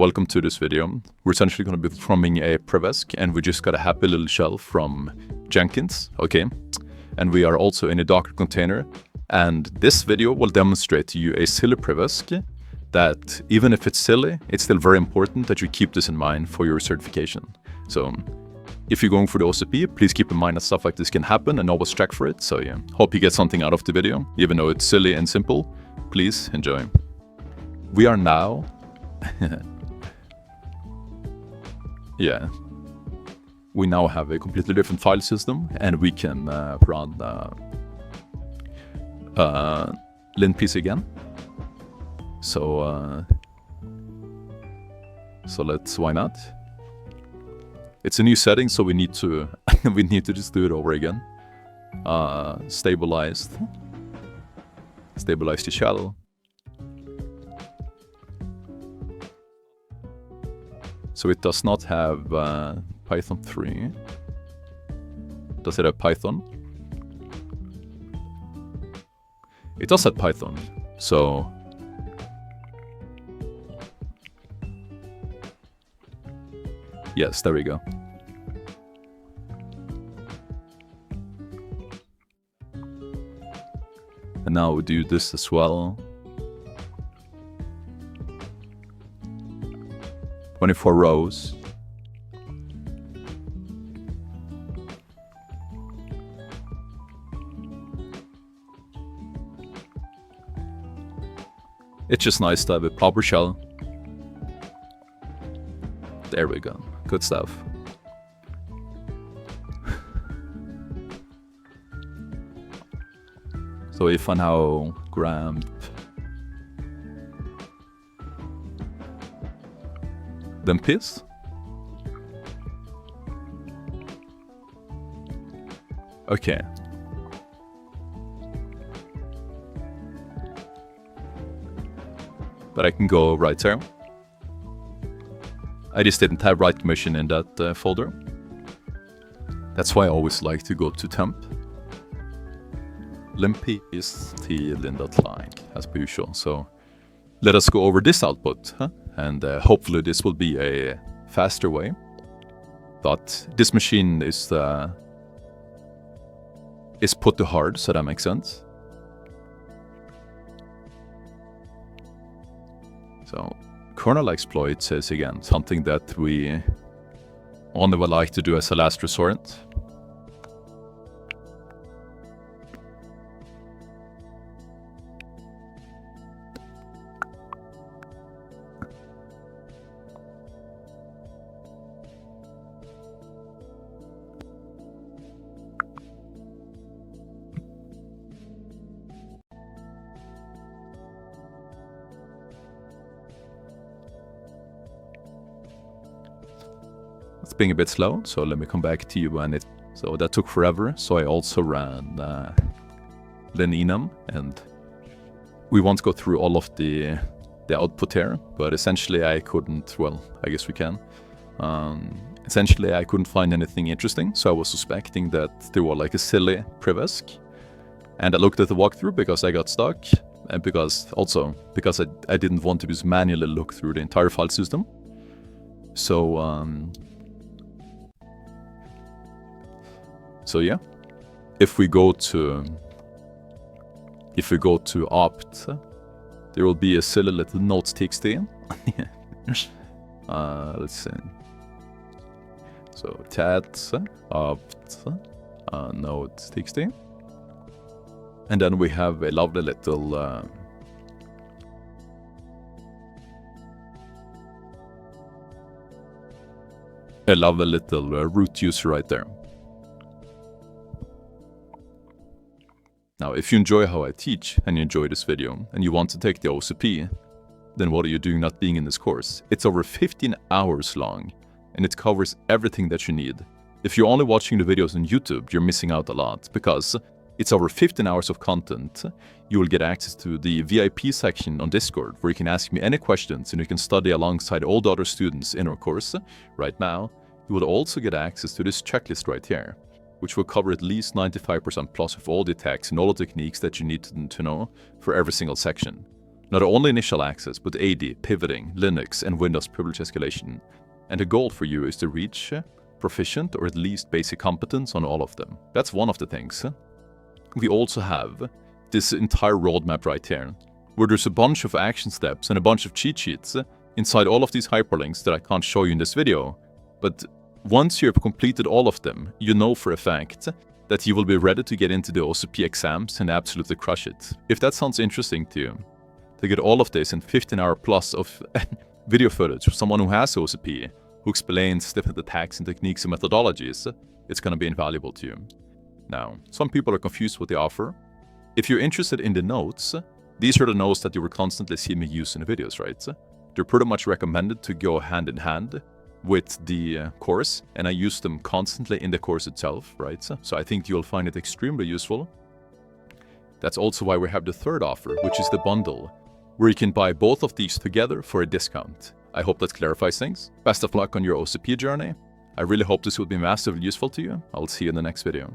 welcome to this video. We're essentially going to be performing a Prevesk, and we just got a happy little shell from Jenkins, okay? And we are also in a Docker container, and this video will demonstrate to you a silly Prevesk that even if it's silly, it's still very important that you keep this in mind for your certification. So if you're going for the OSCP, please keep in mind that stuff like this can happen and always check for it. So yeah, hope you get something out of the video, even though it's silly and simple. Please enjoy. We are now, yeah, we now have a completely different file system, and we can run LinPEAS again. So why not? It's a new setting, so we need to just do it over again. Stabilize the shell. So it does not have Python 3. Does it have Python? It does have Python. So yes, there we go. And now we do this as well. 24 rows. It's just nice to have a proper shell. There we go. Good stuff. So if I now grab LinPEAS, okay. But I can go right there. I just didn't have write permission in that folder. That's why I always like to go to temp. LinPEAS t.lin.line as per usual. So let us go over this output, huh? And hopefully this will be a faster way. But this machine is put to hard, so that makes sense. So kernel exploits is again something that we only would like to do as a last resort. It's being a bit slow, so let me come back to you when it... So that took forever, so I also ran linenum, and we won't go through all of the output here, but essentially I couldn't... Well, I guess we can. Essentially I couldn't find anything interesting, so I was suspecting that there was like a silly Prevesk. And I looked at the walkthrough because I got stuck, and because I didn't want to just manually look through the entire file system. So yeah, if we go to opt, there will be a silly little notes.txt. Let's see. So tat opt notes.txt, and then we have a lovely little root user right there. Now, if you enjoy how I teach, and you enjoy this video, and you want to take the OSCP, then what are you doing not being in this course? It's over 15 hours long, and it covers everything that you need. If you're only watching the videos on YouTube, you're missing out a lot, because it's over 15 hours of content. You will get access to the VIP section on Discord, where you can ask me any questions, and you can study alongside all the other students in our course. Right now, you will also get access to this checklist right here, which will cover at least 95% plus of all the attacks and all the techniques that you need to know for every single section. Not only initial access, but AD, pivoting, Linux, and Windows privilege escalation. And the goal for you is to reach proficient or at least basic competence on all of them. That's one of the things. We also have this entire roadmap right here, where there's a bunch of action steps and a bunch of cheat sheets inside all of these hyperlinks that I can't show you in this video. But once you have completed all of them, you know for a fact that you will be ready to get into the OSCP exams and absolutely crush it. If that sounds interesting to you, to get all of this in 15-hour plus of video footage of someone who has OSCP, who explains different attacks and techniques and methodologies, it's going to be invaluable to you. Now, some people are confused with the offer. If you're interested in the notes, these are the notes that you will constantly see me use in the videos, right? They're pretty much recommended to go hand in hand with the course, and I use them constantly in the course itself, right? So I think you'll find it extremely useful. That's also why we have the third offer, which is the bundle, where you can buy both of these together for a discount. I hope that clarifies things. Best of luck on your OSCP journey. I really hope this will be massively useful to you. I'll see you in the next video.